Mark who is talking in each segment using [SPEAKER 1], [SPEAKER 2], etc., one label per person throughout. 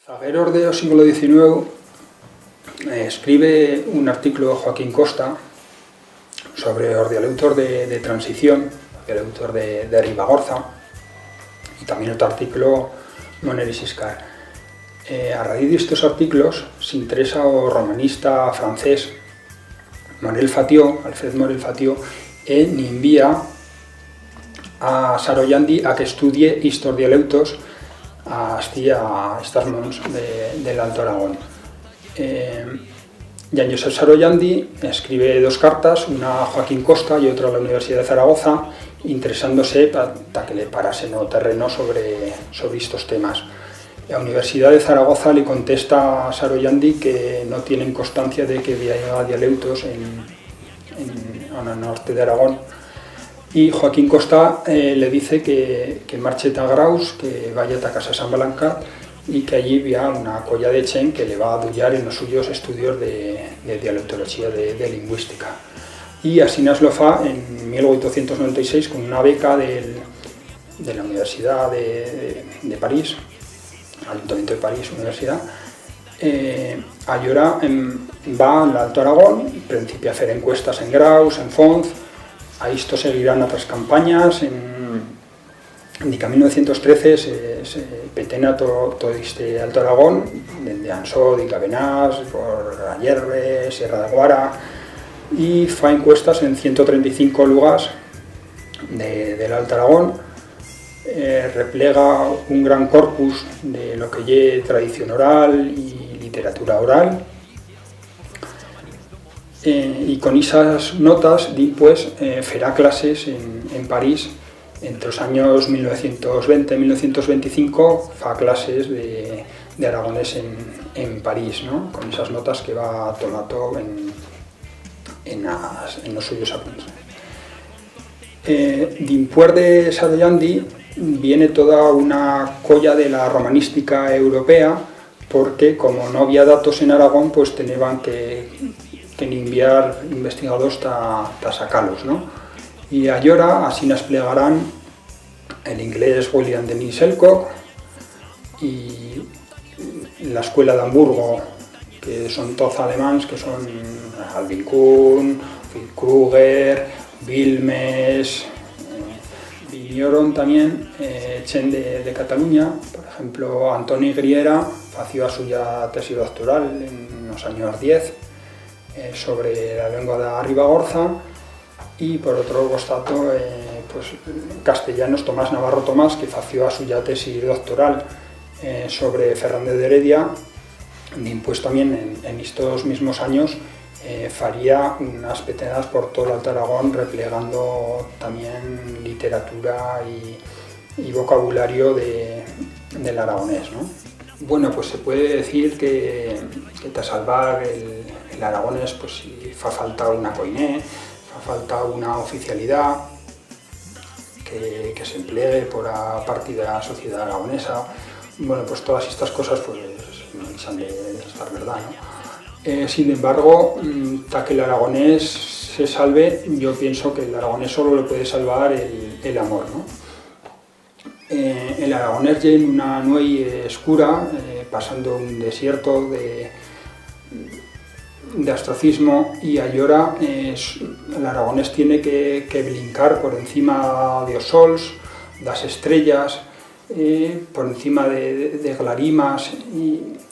[SPEAKER 1] Zagueros do século XIX escribe un artículo Joaquín Costa sobre os dialectos de transición, dialectos de Ribagorza, y también otro artículo Moner y Siscar. A raíz de estos artículos se interesa o romanista francés Alfred Morel Fatio, en envía a Saroyandi a que estudie estos dialectos a estas mons del Alto Aragón. Jan Josep Saroyandi escribe dos cartas, una a Joaquín Costa y otra a la Universidad de Zaragoza, interesándose para que le parasen o terreno sobre estos temas. La Universidad de Zaragoza le contesta a Saroyandi que no tienen constancia de que había dialectos en el norte de Aragón, y Joaquín Costa le dice que marche a Graus, que vaya a casa San Blanca, y que allí había una colla de Chen que le va a ayudar en los suyos estudios de dialectología, de lingüística. Y así nos lo fa en 1896 con una beca de la Universidad de París, Ayuntamiento de París, Universidad. Allora va al Alto Aragón, principia a hacer encuestas en Graus, en Fons. A esto seguirán otras campañas. En 1913 se petena todo este Alto Aragón, desde Ansó, de Cabenás, por Ayerbe, Sierra de Guara, y fa encuestas en 135 lugares del Alto Aragón. Replega un gran corpus de lo que es tradición oral y literatura oral, y con esas notas pues fará clases en París entre los años 1920 y 1925, fa clases de aragonés en París, ¿no? Con esas notas que va tomando en los suyos apuntes. Dimpués de Saroyandi viene toda una colla de la romanística europea, porque como no había datos en Aragón, pues tenían que enviar investigadores para sacarlos, ¿no? Y ahora así nos plegarán el inglés William Denis Elcock y la escuela de Hamburgo, que son todos alemanes, que son Alvin Kuhn, Phil Kruger, Wilmes. Vinieron también Chen de Cataluña, por ejemplo, Antoni Griera fació a suya tesis doctoral en los años 10 sobre la lengua de Ribagorza, y por otro costado pues castellanos Tomás Navarro Tomás, que fació a suya tesis doctoral sobre Fernández de Heredia, y pues también en estos mismos años faría unas petenadas por todo el Alto Aragón, replegando también literatura y vocabulario del aragonés, ¿no? Bueno, pues se puede decir que para salvar el aragonés, pues si fa falta una coiné, fa falta una oficialidad que se emplee por a parte de la sociedad aragonesa. Bueno, pues todas estas cosas pues no dejan de estar verdad, ¿no? Sin embargo, para que el aragonés se salve, yo pienso que el aragonés solo le puede salvar el amor, ¿no? El aragonés llega en una nuey escura, pasando un desierto de ostracismo, y ahora el aragonés tiene que brincar por encima de los sols, de las estrellas, por encima de glarimas,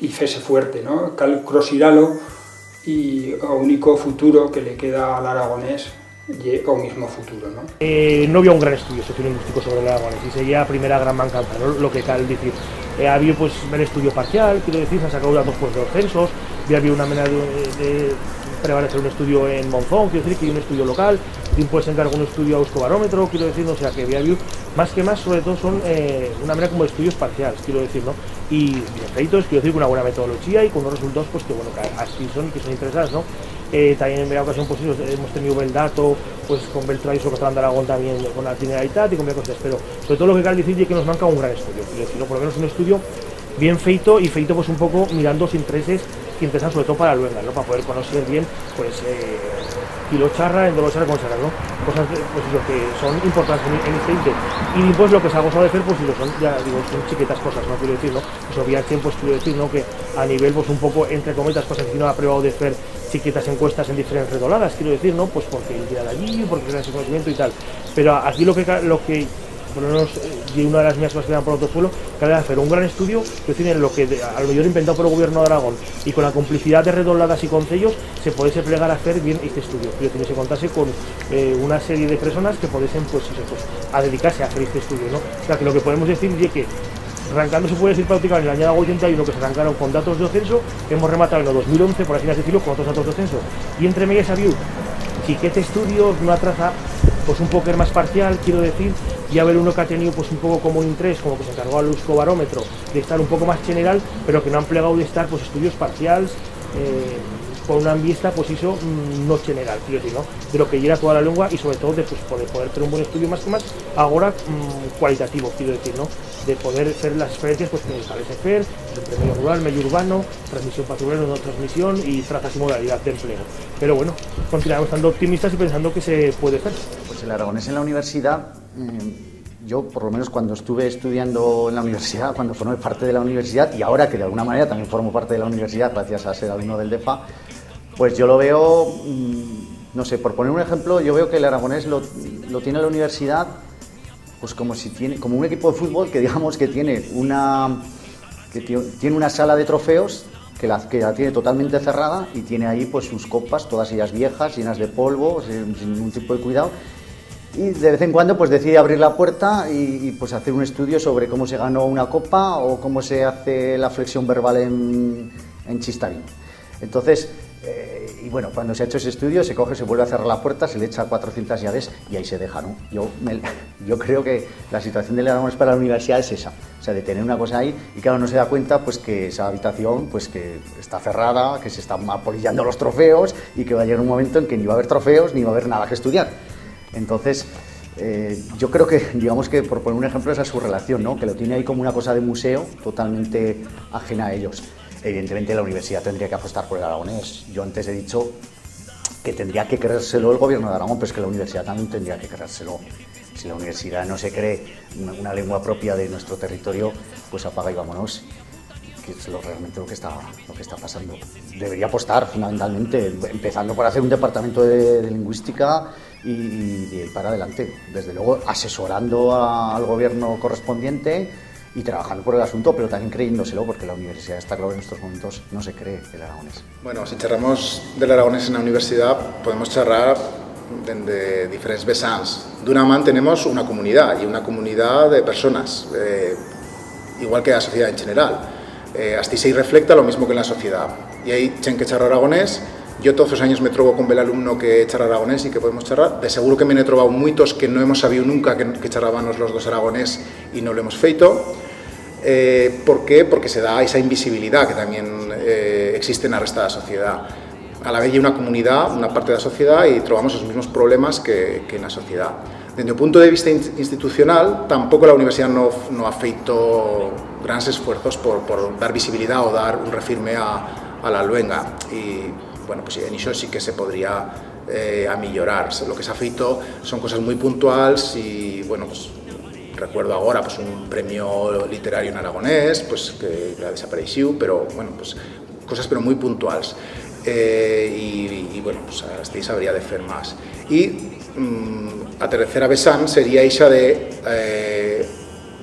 [SPEAKER 1] y fese fuerte, ¿no? Cal crosiralo, y el único futuro que le queda al aragonés es o mismo futuro, ¿no?
[SPEAKER 2] No había un gran estudio sociolingüístico sobre el aragonés, y sería la primera gran mancanza, ¿no? Lo que cal decir. Había pues el estudio parcial, quiero decir, se han sacado datos pues, de los censos, había una manera de prevalecer un estudio en Monzón, quiero decir que hay un estudio local, y pues se encargó un estudio a Euskobarómetro, quiero decir, o sea que había más que más, sobre todo son una manera como de estudios parciales, quiero decir, ¿no? Y bien feitos, quiero decir, con una buena metodología y con unos resultados pues que bueno, que así son, que son interesantes, ¿no? También en primera ocasión pues hemos tenido el dato pues con Beltrán y Socotrán de Aragón también con la Generalitat y con varias cosas, pero sobre todo lo que quiero decir es que nos manca un gran estudio, quiero decir, ¿no? Por lo menos un estudio bien feito, y feito pues un poco mirando los intereses que interesan sobre todo para la luenga, ¿no? Para poder conocer bien, pues, kilocharra, endolocharra, con charra, ¿no? Cosas pues, eso, que son importantes en este índice. Y pues lo que se ha gozado de hacer, pues son, ya digo, son chiquitas cosas, ¿no? Quiero decir, ¿no? Pues obviamente, pues quiero decir, ¿no? Que a nivel, pues un poco, entre cometas, pues aquí no ha probado de hacer chiquitas encuestas en diferentes redoladas, quiero decir, ¿no? Pues porque el día de allí, porque era ese conocimiento y tal. Pero aquí lo que por lo menos, y una de las mías cosas que dan por otro suelo, que era hacer un gran estudio, que tiene lo que a lo mejor inventado por el gobierno de Aragón, y con la complicidad de redoladas y concellos se pudiese plegar a hacer bien este estudio. Quiero decir, se contase con una serie de personas que pudiesen, pues, a dedicarse a hacer este estudio, ¿no? O sea, que lo que podemos decir es que arrancando se puede decir prácticamente en el año 81 que se arrancaron con datos de censo, hemos rematado en el 2011, por así decirlo, con otros datos de censo. Y entre medias había chiquete estudios, una traza pues un poco más parcial, quiero decir, y haber uno que ha tenido pues un poco como un interés, como que se encargó al Euskobarómetro de estar un poco más general, pero que no han plegado de estar pues estudios parciales, con una ambiesta pues eso no general, quiero decir, ¿no? De lo que llega toda la lengua y sobre todo de pues, poder hacer un buen estudio más que más ahora cualitativo, quiero decir, ¿no? De poder hacer las experiencias pues que establece FER, entre medio rural, medio urbano, transmisión patrullera, no transmisión y trazas y modalidad de empleo. Pero bueno, continuamos estando optimistas y pensando que se puede hacer.
[SPEAKER 3] Pues el aragonés en la universidad, yo por lo menos cuando estuve estudiando en la universidad, cuando formé parte de la universidad y ahora que de alguna manera también formo parte de la universidad gracias a ser alumno del DEFA, pues yo lo veo, no sé, por poner un ejemplo, yo veo que el aragonés lo tiene la universidad pues como si tiene, como un equipo de fútbol que digamos que tiene una sala de trofeos que la tiene totalmente cerrada y tiene ahí pues sus copas, todas ellas viejas, llenas de polvo, sin ningún tipo de cuidado. Y de vez en cuando pues decide abrir la puerta y pues hacer un estudio sobre cómo se ganó una copa o cómo se hace la flexión verbal en Chistarín. Entonces, y bueno, cuando se ha hecho ese estudio se coge, se vuelve a cerrar la puerta, se le echa 400 llaves y ahí se deja, ¿no? Yo creo que la situación del aragonés para la universidad es esa, o sea, de tener una cosa ahí y claro, no se da cuenta pues que esa habitación pues que está cerrada, que se están apolillando los trofeos y que va a llegar un momento en que ni va a haber trofeos ni va a haber nada que estudiar. Entonces, yo creo que, digamos que por poner un ejemplo, esa es su relación, ¿no? Que lo tiene ahí como una cosa de museo totalmente ajena a ellos. Evidentemente la universidad tendría que apostar por el aragonés. Yo antes he dicho que tendría que creérselo el gobierno de Aragón, pero es que la universidad también tendría que creérselo. Si la universidad no se cree una lengua propia de nuestro territorio, pues apaga y vámonos, que es realmente lo que está pasando. Debería apostar fundamentalmente, empezando por hacer un departamento de lingüística y de ir para adelante. Desde luego asesorando al gobierno correspondiente y trabajando por el asunto, pero también creyéndoselo, porque la universidad, está claro, en estos momentos no se cree el aragonés.
[SPEAKER 4] Bueno, si charramos del aragonés en la universidad, podemos charrar de diferents vessants. D'una mà tenemos una comunidad, y una comunidad de personas, igual que la sociedad en general. Así se refleja lo mismo que en la sociedad. Y hay gente que charra aragonés. Yo todos los años me trobo con el alumno que charra aragonés y que podemos charrar. De seguro que me he trobado muchos que no hemos sabido nunca que charrábamos los dos aragonés y no lo hemos feito. ¿Por qué? Porque se da esa invisibilidad que también existe en la resta de la sociedad. A la vez hay una comunidad, una parte de la sociedad y trobamos los mismos problemas que en la sociedad. Desde el punto de vista institucional, tampoco la universidad no ha feito grandes esfuerzos por dar visibilidad o dar un refirme a la luenga. Y bueno, pues en eso sí que se podría amillorar. Lo que se ha feito son cosas muy puntuales y bueno, pues recuerdo ahora pues un premio literario en aragonés, pues que ha desaparecido, pero bueno, pues cosas pero muy puntuales. Y bueno, pues así sabría de hacer más. Y a tercera vessant sería esa de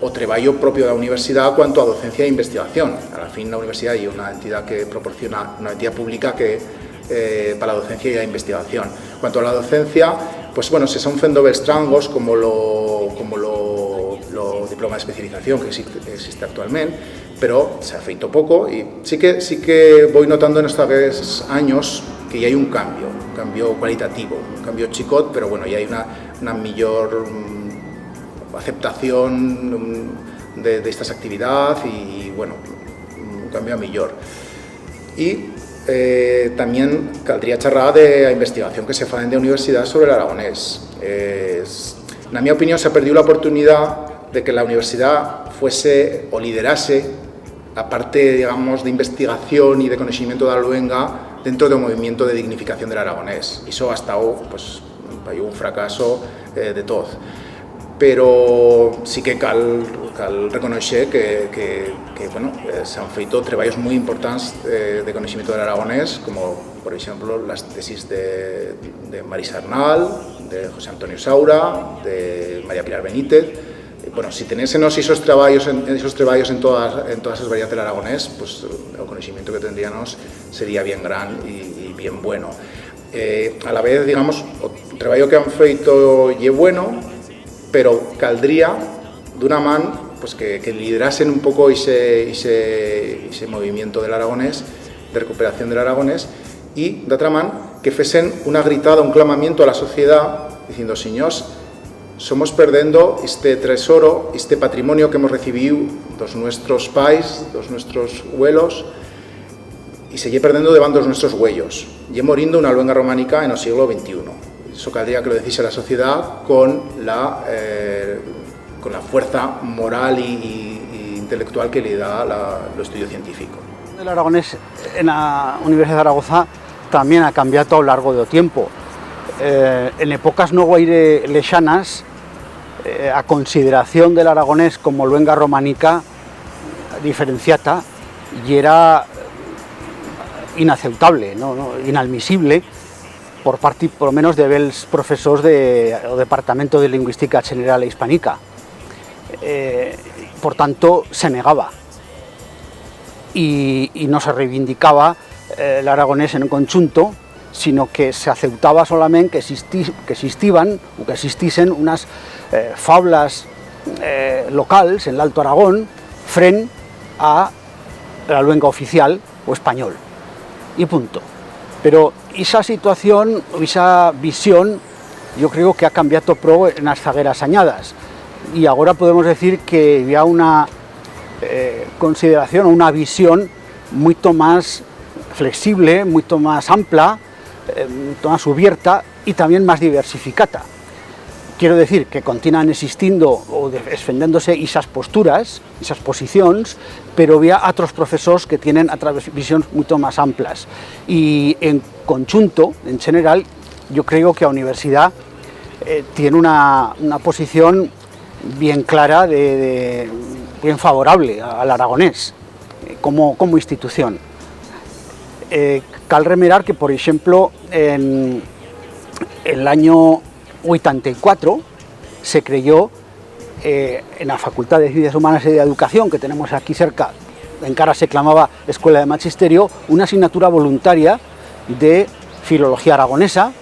[SPEAKER 4] o trabajo propio de la universidad cuanto a docencia e investigación. Al fin la universidad hay una entidad que proporciona, una entidad pública que para la docencia y la investigación. Cuanto a la docencia, pues bueno, se son fendo trangos como lo diploma de especialización que existe actualmente, pero se ha feito poco y sí que voy notando en estos años que ya hay un cambio cualitativo, un cambio chicot, pero bueno, ya hay una mejor aceptación de estas actividades y bueno, un cambio a mejor. Y también caldría charrar de la investigación que se fa en la universidad sobre el aragonés. En mi opinión se ha perdido la oportunidad de que la universidad fuese o liderase a parte, digamos, de investigación y de conocimiento de la luenga dentro del movimiento de dignificación del aragonés. Iso ha estado, pues, un fracaso de todo. Pero sí que cal reconocer que bueno, s'han fet treballos muy importantes de conocimiento del aragonés, como por ejemplo las tesis de Marisa Arnal, de José Antonio Saura, de María Pilar Benítez. Bueno, si tenésenos esos trabajos en todas las variedades del aragonés, pues el conocimiento que tendríamos sería bien gran y bien bueno. A la vez, digamos, el trabajo que han feito es bueno, pero caldría d'una man pues, que liderasen un poco ese movimiento del aragonés, de recuperación del aragonés, y de otra man que fesen una gritada, un clamamiento a la sociedad diciendo: señores, somos perdiendo este tesoro, este patrimonio que hemos recibido de nuestros pais, de nuestros abuelos, y se lle perdiendo debajo de nuestros huellos. Lle morindo una luenga románica en el siglo XXI. Eso caldría que lo decise la sociedad con la fuerza moral y intelectual que le da el estudio científico.
[SPEAKER 5] El aragonés en la Universidad de Zaragoza también ha cambiado a lo largo del tiempo. En épocas no guaire lejanas, a consideración del aragonés como luenga románica diferenciata y era inaceptable, inadmisible por parte, por lo menos, de los profesores del Departamento de Lingüística General e Hispánica. Por tanto, se negaba y no se reivindicaba el aragonés en conjunto, sino que se aceptaba solamente que existiesen unas faulas locales en el Alto Aragón frente a la luenga oficial o español, y punto. Pero esa situación, esa visión, yo creo que ha cambiado pro en las zagueras añadas, y ahora podemos decir que había una consideración o una visión mucho más flexible, mucho más amplia, mucho más abierta y también más diversificada. Quiero decir que continúan existiendo o defendiéndose esas posturas, esas posiciones, pero había otros profesores que tienen otras visiones mucho más amplias. Y en conjunto, en general, yo creo que la universidad tiene una posición bien clara, bien favorable al aragonés como institución. Cal remerar que, por ejemplo, en el año 84 se creó en la Facultad de Ciencias Humanas y de Educación, que tenemos aquí cerca, en cara se clamaba Escuela de Magisterio, una asignatura voluntaria de Filología Aragonesa,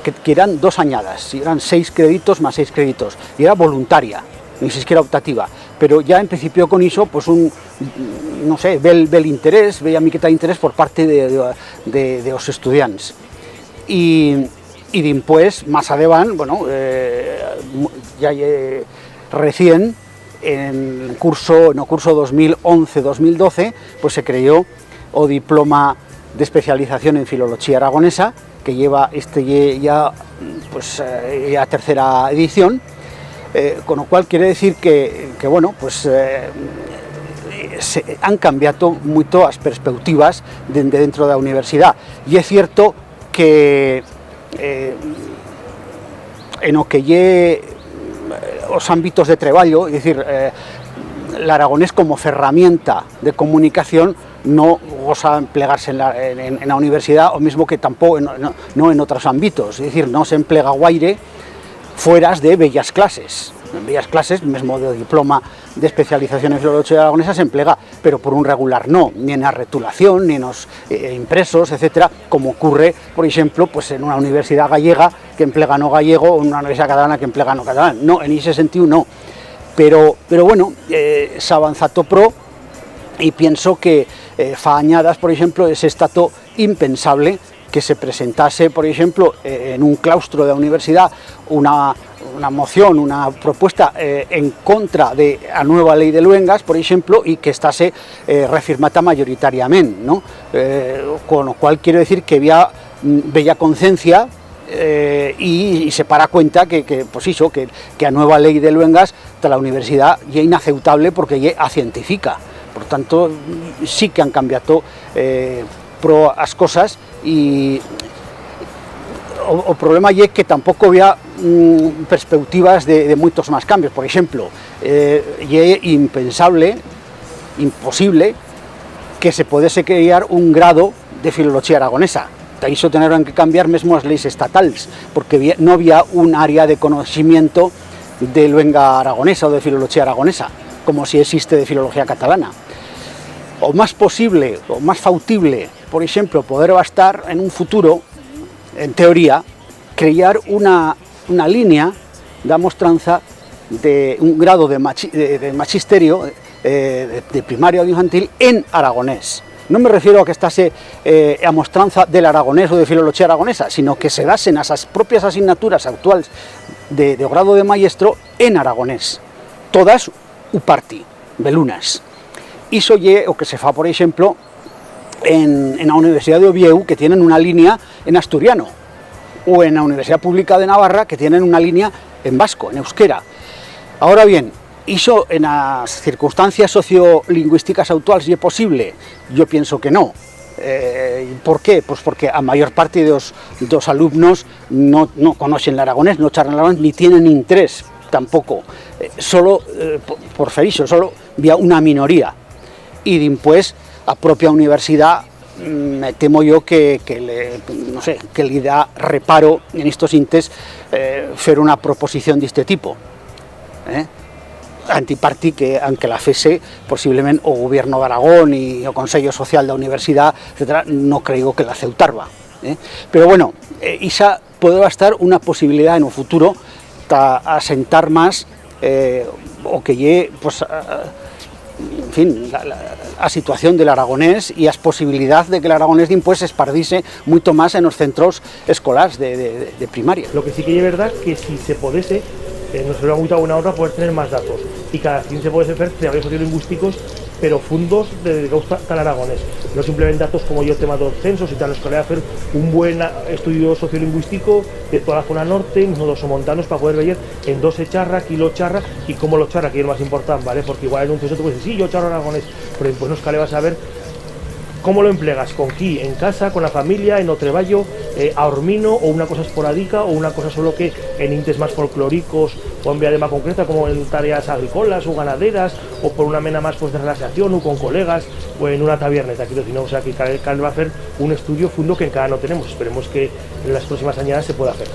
[SPEAKER 5] que eran 2 añadas, eran 6 créditos más 6 créditos, y era voluntaria, ni siquiera optativa, pero ya en principio con eso, pues no sé, ve interés, veía miqueta de interés por parte de los estudiantes. Y después, más adelante, bueno, ya recién, en el curso 2011-2012, pues se creó el diploma de especialización en filología aragonesa, que lleva ya tercera edición, con lo cual quiere decir que bueno, pues se han cambiado mucho las perspectivas dentro de la universidad, y es cierto que en lo que los ámbitos de trabajo, es decir, el aragonés como herramienta de comunicación no goza emplearse en la universidad, o mismo que tampoco no en otros ámbitos, es decir, no se emplea guaire fuera de bellas clases. En bellas clases, mismo de diploma de especialización en filología aragonesa se emplea, pero por un regular no, ni en la retulación, ni en los impresos, etcétera, como ocurre, por ejemplo, pues en una universidad gallega que emplea no gallego, o en una universidad catalana que emplea no catalán. No, en ese sentido no. Pero bueno, se ha avanzado pro, y pienso que fa añadas, por ejemplo, es estato impensable que se presentase, por ejemplo, en un claustro de la universidad una moción, una propuesta en contra de la nueva ley de luengas, por ejemplo, y que estase refirmada mayoritariamente, ¿no? Con lo cual quiero decir que había bella conciencia y se para cuenta que la nueva ley de luengas de la universidad ya inaceptable porque ya científica. Por tanto, sí que han cambiado pro as cosas y o problema é que tampouco había perspectivas de moitos máis cambios. Por exemplo, é impensable, imposible, que se podese crear un grado de filoloxía aragonesa. Iso teneron que cambiar mesmo as leis estatales, porque non había un área de conocimiento de luenga aragonesa ou de filoloxía aragonesa, como si existe de filología catalana. O máis posible, o máis factible, por exemplo, poder bastar en un futuro, en teoría, crear una línea da mostranza de un grado de magisterio de primaria o de infantil en aragonés. Non me refiero a que estase a mostranza del aragonés ou de filoloxía aragonesa, sino que se dasen as propias asignaturas actuales de grado de maestro en aragonés. Todas uparti, belunas. Iso é o que se fa, por exemplo, en a Universidade de Oviedo, que tienen una línea en asturiano, o en la Universidad Pública de Navarra, que tienen una línea en vasco, en euskera. Ahora bien, iso en las circunstancias sociolingüísticas actuales é posible? Yo pienso que no. ¿Por qué? Pues porque a mayor parte dos alumnos no conocen el aragonés, no charlan aragonés, ni tienen interés tampoco. Solo, por feriso, solo había una minoría. Y después, a propia universidad, me temo yo que le da reparo en estos intes hacer una proposición de este tipo. Antiparti que, aunque la fese, posiblemente o Gobierno de Aragón y o Consejo Social de la Universidad, etcétera, no creo que la aceptarba. Pero bueno, esa puede bastar una posibilidad en un futuro para asentar más o que llegue, pues, en fin, a situación del aragonés y las posibilidades de que el aragonés después se esparcise mucho más en los centros escolares de primaria.
[SPEAKER 2] Lo que sí que es verdad que si se podese, nos hubiera gustado una hora poder tener más datos y cada fin se puede hacer trabajos sociolingüísticos pero fundos de tal aragonés, no simplemente datos como yo tema de los censos y tal. Nos quería hacer un buen estudio sociolingüístico de toda la zona norte, no dos montanos, para poder ver en dos se charra, aquí lo charra y cómo lo charra, que es lo más importante, ¿vale? Porque igual en un censo tú puedes decir, sí, yo charro aragonés, pero después nos caleba saber cómo lo empleas, con quién, en casa, con la familia, en o treballo, a hormino, o una cosa esporádica, o una cosa solo que en intes más folclóricos o en vía de más concreta, como en tareas agrícolas o ganaderas, o por una mena más pues de relación, o con colegas, o en una tabierneta, quiero decir, ¿no? O sea que cada va a hacer un estudio fundo que en cada no tenemos. Esperemos que en las próximas añadas se pueda hacer.